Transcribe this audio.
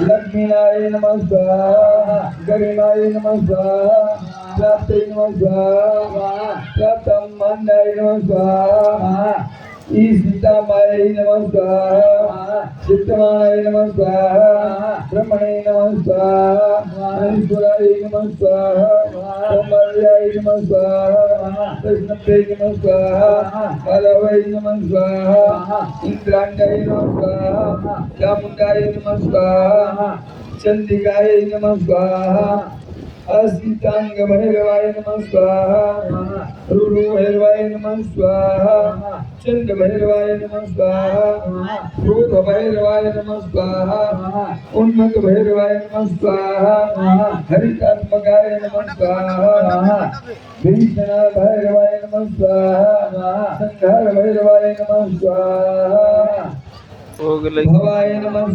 लक्ष्मीनाय नमः स्वाहा गरिमाय नमः स्वाहा प्राप्तये नमः स्वाहा प्राप्तमन्नाय नमः स्वाहा ईशितामाय नमः स्वाहा चित्तमाय नमः स्वाहा ब्रह्मणे नमः स्वाहा ईश्वराय नमः स्वाहा ब्रह्मण्याय नमः स्वाहा कृष्णप्रे नमः स्वाहा माधवाय नमः स्वाहा इंद्राण्याय नमः स्वाहा चामुंडाय नमः स्वाहा चंडिकाय नमः स्वाहा अस्मितांग भैरवाय नमः स्वाहा रुरु भैरवाय नमः स्वाहा चंड भैरवाय नमः स्वाहा क्रोध भैरवाय नमः स्वाहा उन्मत्त भैरवाय नमः स्वाहा हरितात्मकाय नमः स्वाहा भीषण भैरवाय नमः स्वाहा संहार भैरवाय नमः स्वाहा भवाय नमः